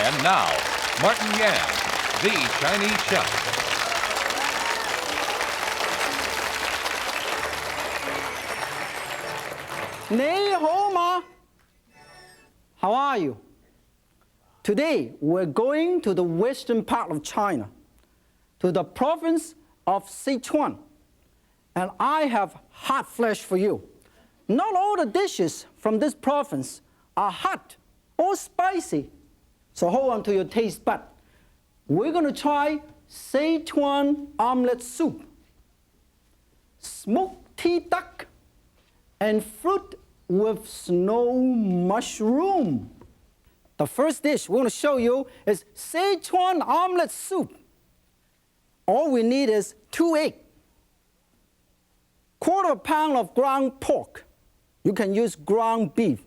And now, Martin Yan, the Chinese chef. Ni hao ma. How are you? Today, we're going to the western part of China, to the province of Sichuan. And I have hot flesh for you. Not all the dishes from this province are hot or spicy, so hold on to your taste bud. We're going to try Sichuan omelet soup, smoked tea duck, and fruit with snow mushroom. The first dish we're going to show you is Sichuan omelet soup. All we need is 2 eggs, quarter pound of ground pork. You can use ground beef.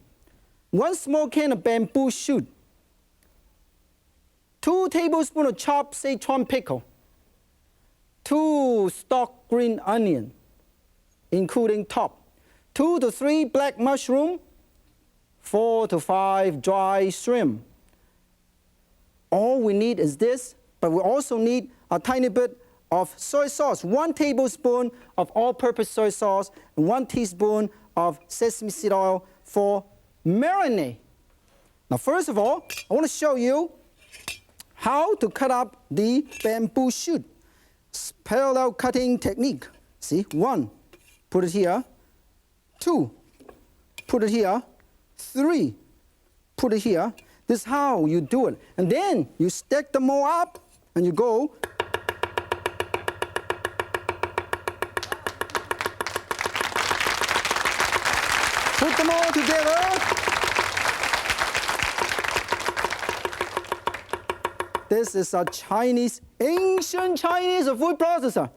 1 small can of bamboo shoot. 2 tablespoons of chopped Sichuan pickle. 2 stalked green onion, including top. 2 to 3 black mushroom. 4 to 5 dry shrimp. All we need is this, but we also need a tiny bit of soy sauce. 1 tablespoon of all-purpose soy sauce and 1 teaspoon of sesame seed oil for marinade. Now, first of all, I want to show you how to cut up the bamboo shoot. Parallel cutting technique. See, 1, put it here. 2, put it here. 3, put it here. This is how you do it. And then you stack them all up and you go. Put them all together. This is a Chinese, ancient Chinese food processor.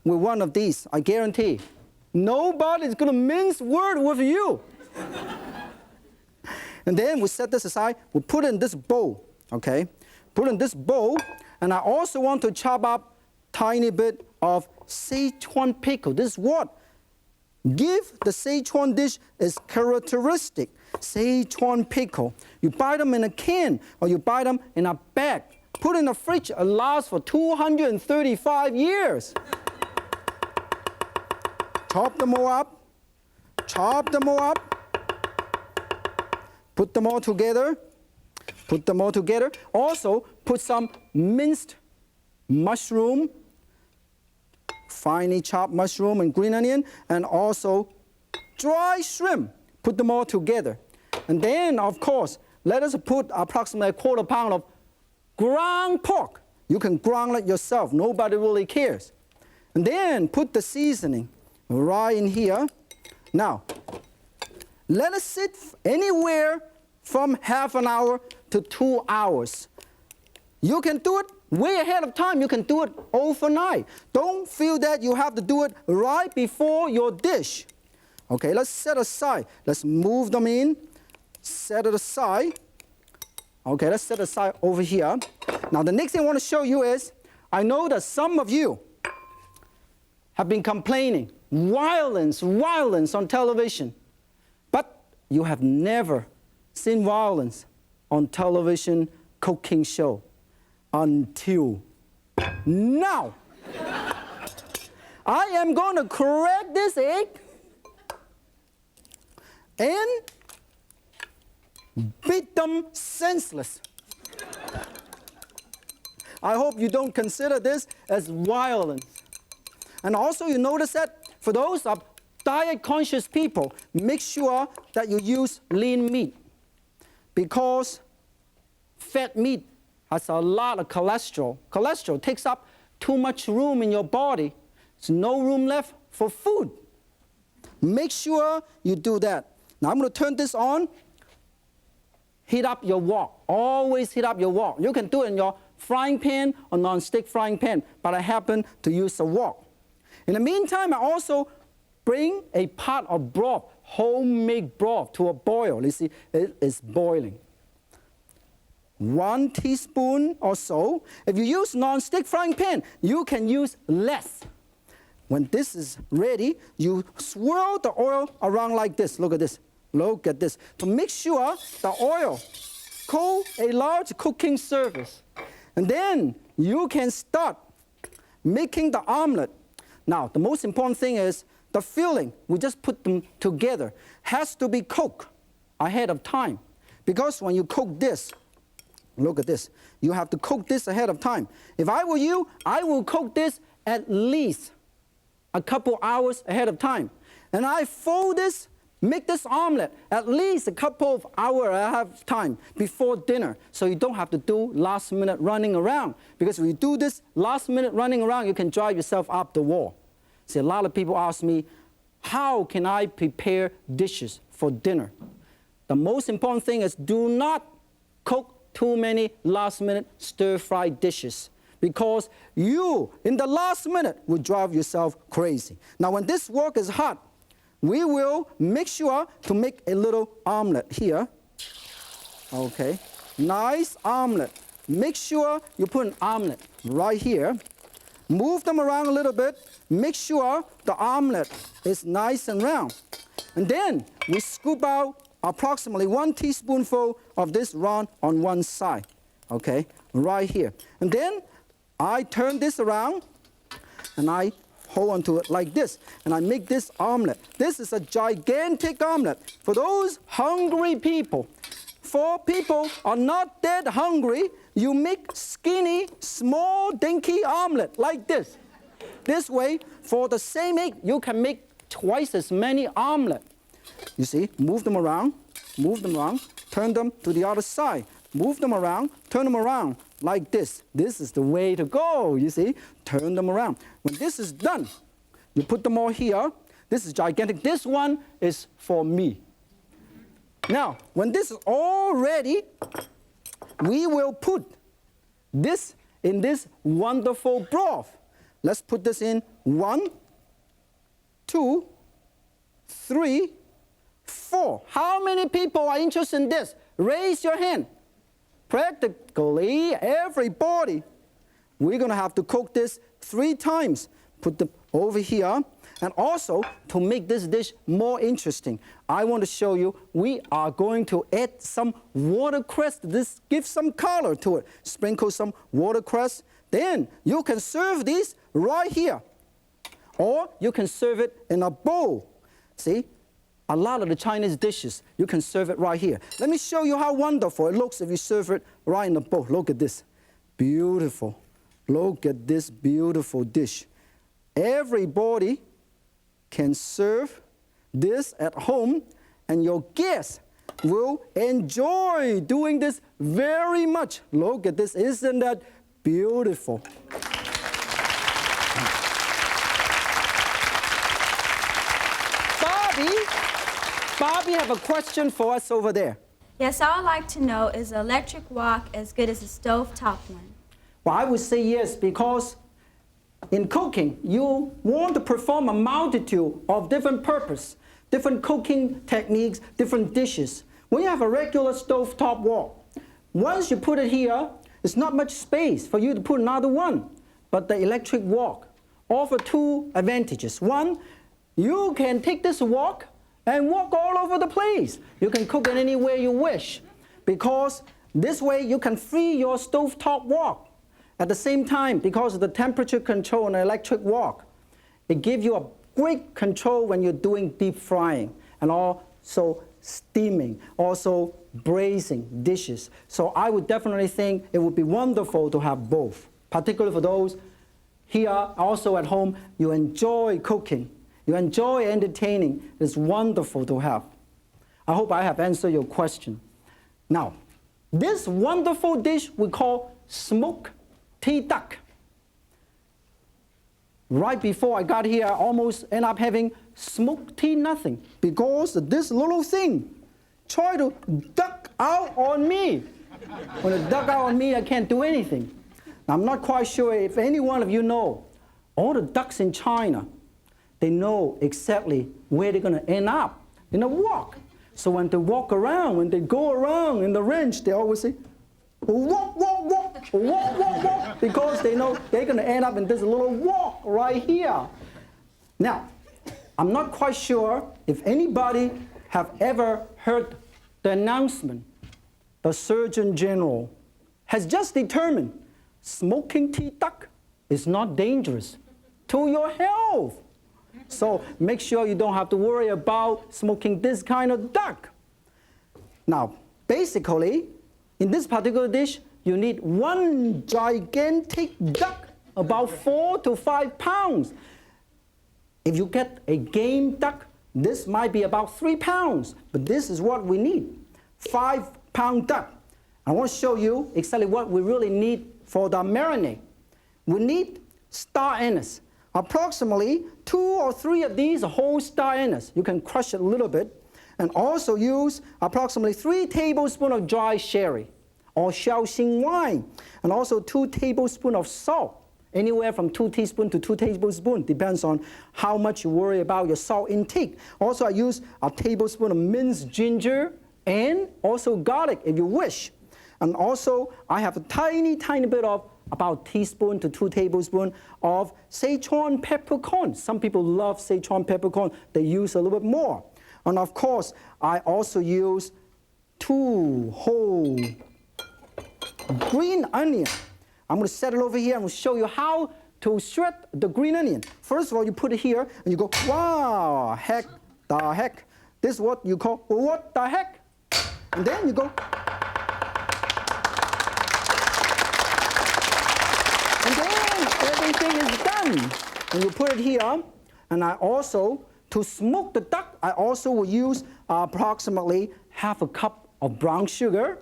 With one of these, I guarantee, nobody's going to mince word with you. And then we set this aside. We put it in this bowl, okay? Put it in this bowl. And I also want to chop up tiny bit of Sichuan pickle. This is what give the Sichuan dish its characteristic. Sichuan pickle. You buy them in a can or you buy them in a bag. Put in the fridge, it lasts for 235 years. Chop them all up. Chop them all up. Put them all together. Put them all together. Also, put some minced mushroom, finely chopped mushroom and green onion, and also dry shrimp. Put them all together. And then, of course, let us put approximately 1/4 pound of ground pork. You can ground it yourself. Nobody really cares. And then put the seasoning right in here. Now, let it sit anywhere from half an hour to 2 hours. You can do it way ahead of time. You can do it overnight. Don't feel that you have to do it right before your dish. Okay, let's set aside. Let's move them in. Set it aside. Okay, let's set it aside over here. Now, the next thing I want to show you is, I know that some of you have been complaining, violence on television. But you have never seen violence on television cooking show until now. I am going to crack this egg and beat them senseless. I hope you don't consider this as violence. And also you notice that for those of diet-conscious people, make sure that you use lean meat because fat meat has a lot of cholesterol. Cholesterol takes up too much room in your body. There's no room left for food. Make sure you do that. Now I'm going to turn this on. Heat up your wok. Always heat up your wok. You can do it in your frying pan or non-stick frying pan, but I happen to use a wok. In the meantime, I also bring a pot of broth, homemade broth, to a boil. You see, it is boiling. 1 teaspoon or so. If you use non-stick frying pan, you can use less. When this is ready, you swirl the oil around like this. Look at this. Look at this. To make sure the oil call a large cooking service. And then you can start making the omelet. Now, the most important thing is the filling. We just put them together. Has to be cooked ahead of time. Because when you cook this, look at this. You have to cook this ahead of time. If I were you, I will cook this at least a couple hours ahead of time. And I fold this, make this omelet at least a couple of hours ahead of time before dinner, so you don't have to do last minute running around. Because if you do this last minute running around, you can drive yourself up the wall. See, a lot of people ask me, how can I prepare dishes for dinner? The most important thing is do not cook too many last-minute stir-fried dishes, because you, in the last minute, will drive yourself crazy. Now, when this wok is hot, we will make sure to make a little omelet here. Okay, nice omelet. Make sure you put an omelet right here. Move them around a little bit. Make sure the omelet is nice and round. And then we scoop out approximately 1 teaspoonful of this round on one side, okay, right here. And then I turn this around and I hold onto it like this, and I make this omelet. This is a gigantic omelet for those hungry people. For people are not that hungry, you make skinny, small, dinky omelet like this. This way, for the same egg, you can make twice as many omelets. You see, move them around, turn them to the other side, move them around, turn them around like this. This is the way to go, you see, turn them around. When this is done, you put them all here. This is gigantic. This one is for me. Now, when this is all ready, we will put this in this wonderful broth. Let's put this in 1, 2, 3, 4. How many people are interested in this? Raise your hand. Practically everybody. We're going to have to cook this 3 times. Put them over here. And also, to make this dish more interesting, I want to show you, we are going to add some watercress. This gives some color to it. Sprinkle some watercress. Then you can serve these right here. Or you can serve it in a bowl. See? A lot of the Chinese dishes, you can serve it right here. Let me show you how wonderful it looks if you serve it right in the bowl. Look at this. Beautiful. Look at this beautiful dish. Everybody can serve this at home, and your guests will enjoy doing this very much. Look at this. Isn't that beautiful? Bobby have a question for us over there. Yes, I would like to know, is an electric wok as good as a stovetop one? Well, I would say yes, because in cooking, you want to perform a multitude of different purposes, different cooking techniques, different dishes. When you have a regular stovetop wok, once you put it here, there's not much space for you to put another one. But the electric wok offers 2 advantages. One, you can take this wok and walk all over the place. You can cook it anywhere you wish, because this way you can free your stovetop wok. At the same time, because of the temperature control on an electric wok, it gives you a great control when you're doing deep frying and also steaming, also braising dishes. So I would definitely think it would be wonderful to have both, particularly for those here also at home, you enjoy cooking. You enjoy entertaining. It's wonderful to have. I hope I have answered your question. Now, this wonderful dish we call smoked tea duck. Right before I got here, I almost ended up having smoked tea nothing, because this little thing tried to duck out on me. When it duck out on me, I can't do anything. Now, I'm not quite sure if any one of you know, all the ducks in China, they know exactly where they're going to end up, in a wok. So when they walk around, when they go around in the range, they always say, walk, walk, walk, walk, walk, walk, because they know they're going to end up in this little wok right here. Now, I'm not quite sure if anybody have ever heard the announcement, the Surgeon General has just determined smoking tea duck is not dangerous to your health. So make sure you don't have to worry about smoking this kind of duck. Now, basically, in this particular dish, you need one gigantic duck, about 4 to 5 pounds. If you get a game duck, this might be about 3 pounds, but this is what we need, 5-pound duck. I want to show you exactly what we really need for the marinade. We need star anise, approximately 2 or 3 of these whole star anise. You can crush it a little bit, and also use approximately 3 tablespoons of dry sherry or Shaoxing wine, and also 2 tablespoons of salt. Anywhere from 2 teaspoons to 2 tablespoons, depends on how much you worry about your salt intake. Also, I use a tablespoon of minced ginger and also garlic if you wish. And also, I have a tiny bit of about a teaspoon to 2 tablespoons of Sichuan peppercorn. Some people love Sichuan peppercorn. They use a little bit more. And of course, I also use 2 whole green onions. I'm going to set it over here and we'll show you how to shred the green onion. First of all, you put it here and you go, wow, heck, the heck. This is what you call, what the heck? And then you go. And then everything is done. And you put it here. And I also, to smoke the duck, I also will use approximately ½ a cup of brown sugar.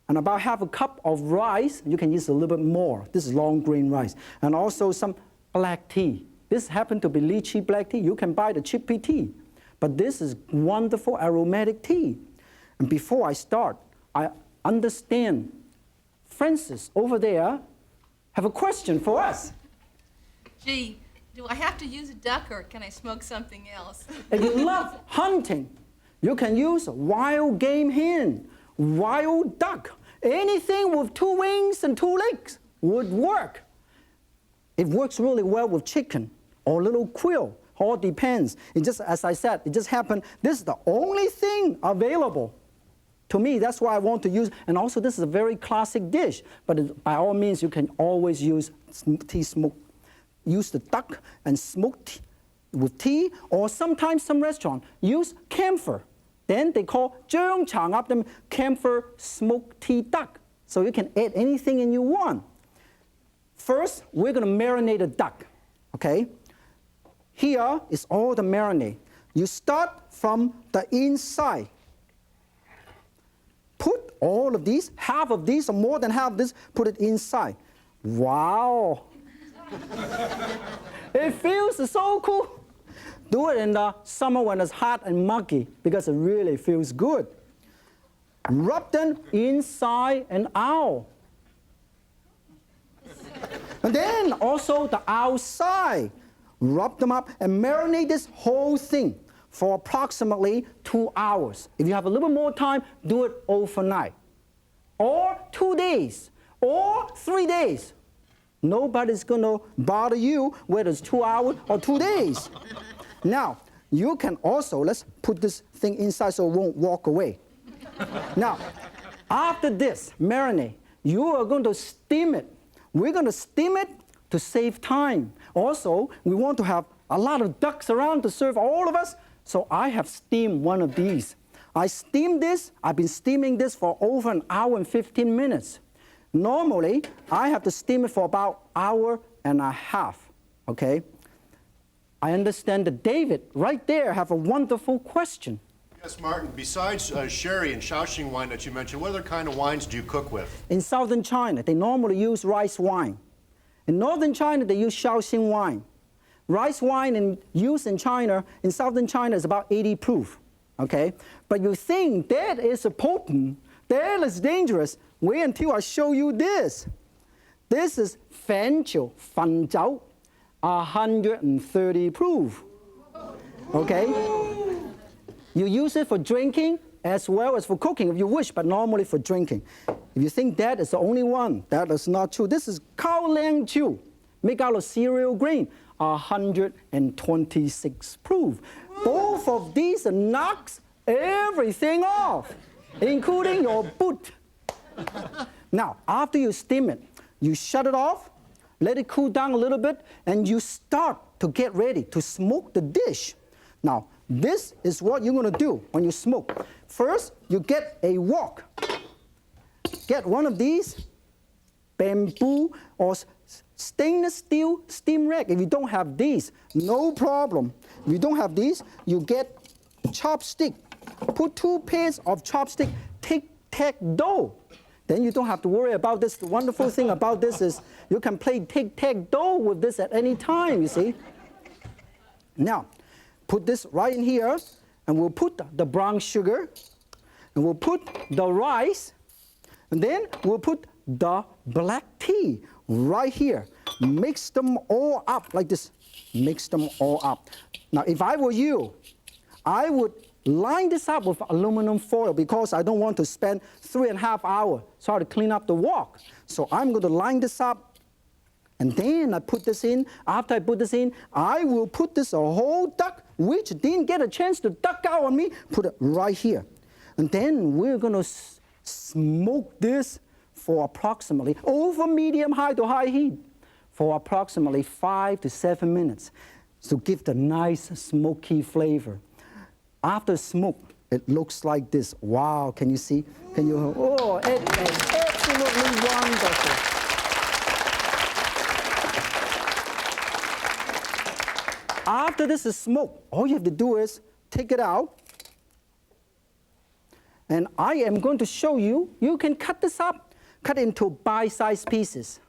And about ½ a cup of rice. You can use a little bit more. This is long grain rice. And also some black tea. This happens to be lychee black tea. You can buy the chickpea tea. But this is wonderful aromatic tea. And before I start, I understand Francis over there have a question for us. Gee, do I have to use a duck or can I smoke something else? If you love hunting, you can use wild game hen, wild duck. Anything with 2 wings and 2 legs would work. It works really well with chicken or little quail. All depends. It just, as I said, it just happened. This is the only thing available. To me, that's why I want to use. And also, this is a very classic dish. But by all means, you can always use tea smoke. Use the duck and smoke with tea. Or sometimes some restaurants use camphor. Then they call 姜茶鴨 them camphor smoked tea duck. So you can add anything in you want. First, we're going to marinate the duck. Okay? Here is all the marinade. You start from the inside. Put all of these, half of these or more than half of this, put it inside. Wow! It feels so cool. Do it in the summer when it's hot and muggy because it really feels good. Rub them inside and out. And then also the outside. Rub them up and marinate this whole thing for approximately 2 hours. If you have a little more time, do it overnight. Or 2 days. Or 3 days. Nobody's going to bother you whether it's 2 hours or 2 days. Now, you can also, let's put this thing inside so it won't walk away. Now, after this marinade, you are going to steam it. We're going to steam it to save time. Also, we want to have a lot of ducks around to serve all of us, so I have steamed one of these. I steamed this. I've been steaming this for over 1 hour and 15 minutes. Normally, I have to steam it for about 1.5 hours, okay? I understand that David, right there, have a wonderful question. Yes, Martin, besides sherry and Shaoxing wine that you mentioned, what other kind of wines do you cook with? In southern China, they normally use rice wine. In northern China, they use Shaoxing wine. Rice wine used in China, in southern China, is about 80 proof, okay? But you think that is potent, that is dangerous. Wait until I show you this. This is Fanqiu, Fanzhao, 130 proof, okay? You use it for drinking as well as for cooking if you wish, but normally for drinking. If you think that is the only one, that is not true. This is Cao Liang Jiu, made out of cereal grain, 126 proof. Both of these knocks everything off. including your boot. Now, after you steam it, you shut it off, let it cool down a little bit, and you start to get ready to smoke the dish. Now, this is what you're going to do when you smoke. First, you get a wok. Get one of these bamboo or stainless steel steam rack. If you don't have these, no problem. If you don't have these, you get chopstick. Put 2 pairs of chopstick, tic-tac-toe. Then you don't have to worry about this. The wonderful thing about this is you can play tic-tac-toe with this at any time, you see. Now, put this right in here, and we'll put the brown sugar, and we'll put the rice, and then we'll put the black tea right here. Mix them all up like this. Mix them all up. Now, if I were you, I would line this up with aluminum foil because I don't want to spend 3.5 hours trying to clean up the wok. So I'm going to line this up, and then I put this in. After I put this in, I will put this a whole duck, which didn't get a chance to duck out on me, put it right here. And then we're going to smoke this for approximately, over medium high to high heat, for approximately 5 to 7 minutes to give the nice smoky flavor. After smoke, it looks like this. Wow, can you see? Can you? Oh, it is absolutely wonderful. After this is smoked, all you have to do is take it out. And I am going to show you, you can cut this up, cut it into bite-sized pieces.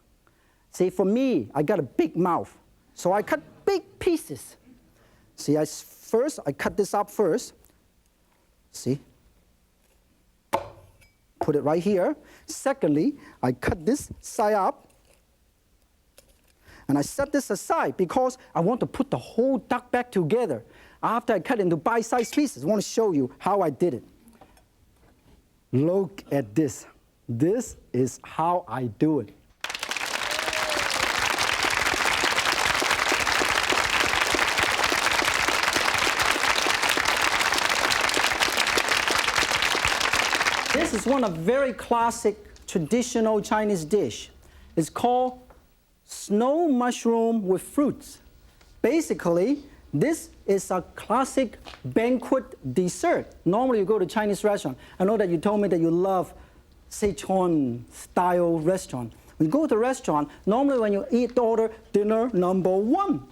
See, for me, I got a big mouth, so I cut big pieces. See, first, I cut this up first. See? Put it right here. Secondly, I cut this side up. And I set this aside because I want to put the whole duck back together. After I cut into bite-sized pieces, I want to show you how I did it. Look at this. This is how I do it. This is one of very classic traditional Chinese dish. It's called snow mushroom with fruits. Basically, this is a classic banquet dessert. Normally you go to Chinese restaurant. I know that you told me that you love Sichuan style restaurant. When you go to the restaurant, normally when you eat, order dinner number 1,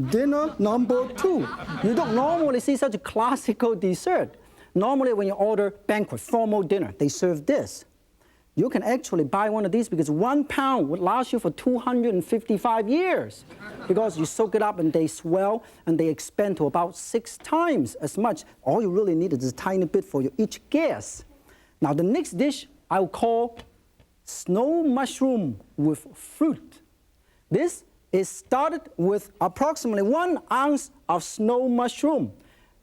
dinner number 2. You don't normally see such a classical dessert. Normally when you order banquet, formal dinner, they serve this. You can actually buy one of these because 1 pound would last you for 255 years because you soak it up and they swell and they expand to about 6 times as much. All you really need is a tiny bit for each guest. Now the next dish I'll call snow mushroom with fruit. This is started with approximately 1 ounce of snow mushroom.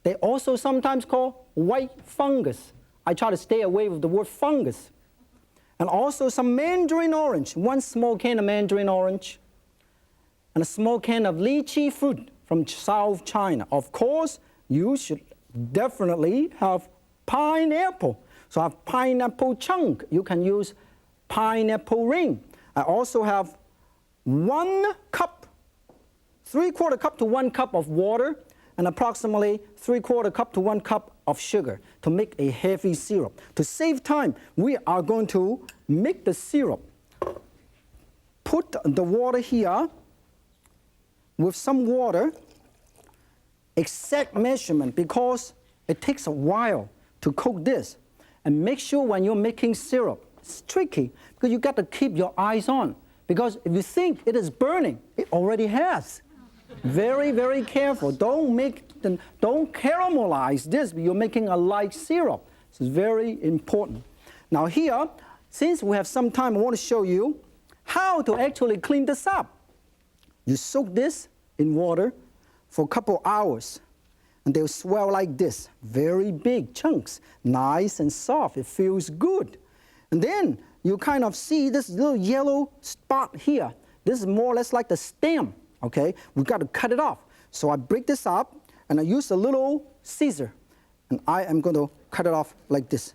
They also sometimes call white fungus. I try to stay away with the word fungus. And also some mandarin orange, 1 small can of mandarin orange, and a small can of lychee fruit from South China. Of course, you should definitely have pineapple. So I have pineapple chunk. You can use pineapple ring. I also have 1 cup, 3/4 cup to 1 cup of water, and approximately 3/4 cup to 1 cup of sugar to make a heavy syrup. To save time, we are going to make the syrup. Put the water here with some water, exact measurement because it takes a while to cook this. And make sure when you're making syrup, it's tricky because you got to keep your eyes on because if you think it is burning, it already has. Very, very careful. Don't caramelize this, but you're making a light syrup. This is very important. Now here, since we have some time, I want to show you how to actually clean this up. You soak this in water for a couple hours, and they'll swell like this. Very big chunks, nice and soft. It feels good. And then you kind of see this little yellow spot here. This is more or less like the stem. Okay, we've got to cut it off. So I break this up, and I use a little scissor, and I am going to cut it off like this.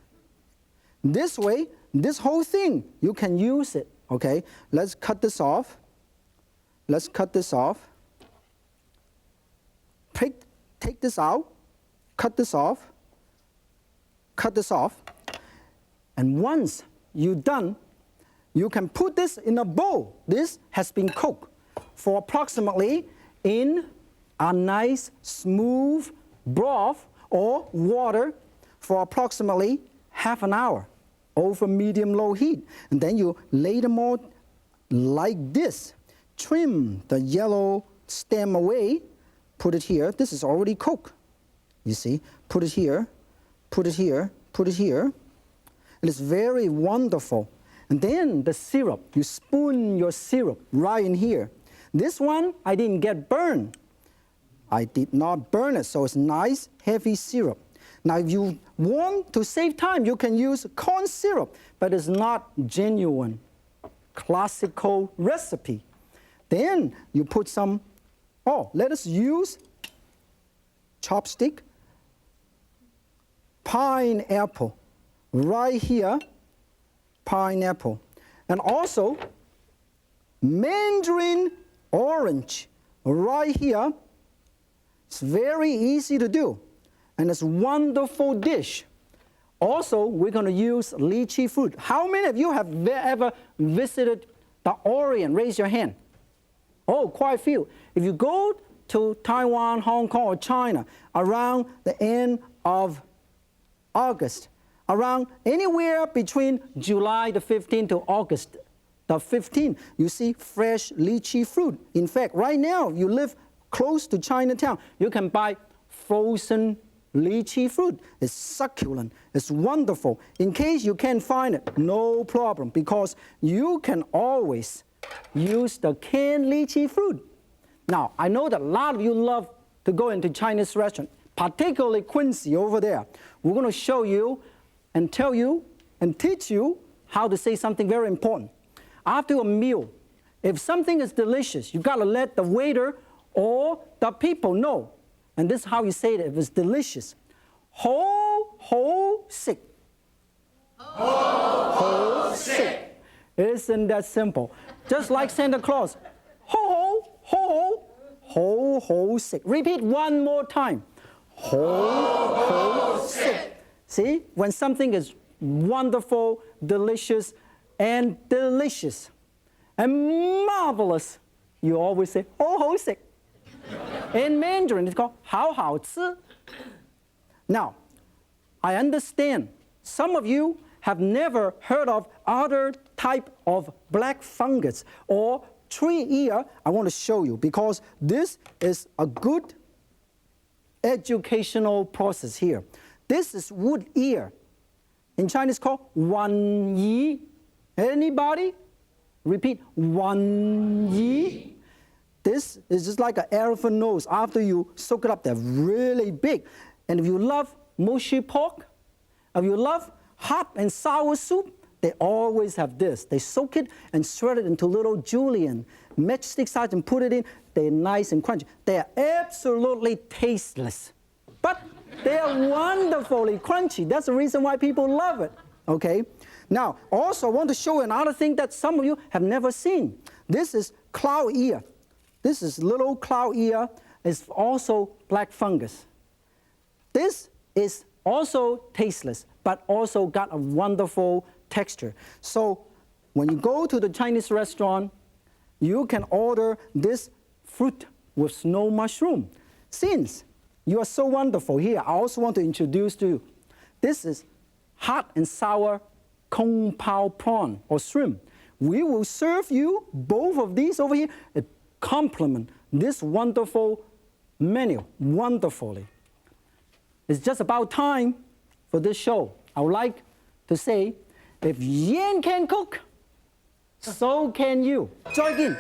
This way, this whole thing, you can use it, okay? Let's cut this off. Let's cut this off. Take this out, cut this off, cut this off. And once you're done, you can put this in a bowl. This has been cooked for approximately in a nice smooth broth or water for approximately half an hour over medium-low heat. And then you lay them all like this. Trim the yellow stem away, put it here. This is already cooked, you see. Put it here, put it here, put it here. It is very wonderful. And then the syrup, you spoon your syrup right in here. This one, I didn't get burned. I did not burn it, so it's nice, heavy syrup. Now, if you want to save time, you can use corn syrup, but it's not genuine, classical recipe. Then you put some, let us use chopstick, pineapple, right here, pineapple. And also, mandarin orange, right here. It's very easy to do, and it's a wonderful dish. Also, we're going to use lychee fruit. How many of you have ever visited the Orient? Raise your hand. Oh, quite a few. If you go to Taiwan, Hong Kong, or China around the end of August, around anywhere between July the 15th to August the 15th, you see fresh lychee fruit. In fact, right now, if you live close to Chinatown, you can buy frozen lychee fruit. It's succulent. It's wonderful. In case you can't find it, no problem, because you can always use the canned lychee fruit. Now, I know that a lot of you love to go into Chinese restaurant, particularly Quincy over there. We're going to show you and tell you and teach you how to say something very important. After a meal, if something is delicious, you've got to let the waiter or the people know. And this is how you say it if it's delicious. Ho sick. Ho sick. Isn't that simple? Just like Santa Claus. Ho sick. Repeat one more time. Ho sick. See, when something is wonderful, delicious, and delicious, and marvelous, you always say ho sick. In Mandarin, it's called 好好吃. Now, I understand some of you have never heard of other type of black fungus or tree ear. I want to show you because this is a good educational process here. This is wood ear. In Chinese, called 鰻鱼. Anybody? Repeat, 鰻鱼. This is just like an elephant nose. After you soak it up, they're really big. And if you love mushy pork, if you love hot and sour soup, they always have this. They soak it and shred it into little julienne, matchstick size, and put it in. They're nice and crunchy. They are absolutely tasteless, but they are wonderfully crunchy. That's the reason why people love it, okay? Now, also I want to show you another thing that some of you have never seen. This is cloud ear. This is little cloud ear. It's also black fungus. This is also tasteless, but also got a wonderful texture. So when you go to the Chinese restaurant, you can order this fruit with snow mushroom. Since you are so wonderful here, I also want to introduce to you. This is hot and sour kung pao prawn or shrimp. We will serve you both of these over here. It complement this wonderful menu wonderfully. It's just about time for this show. I would like to say, if Yan can cook, so can you. Join in.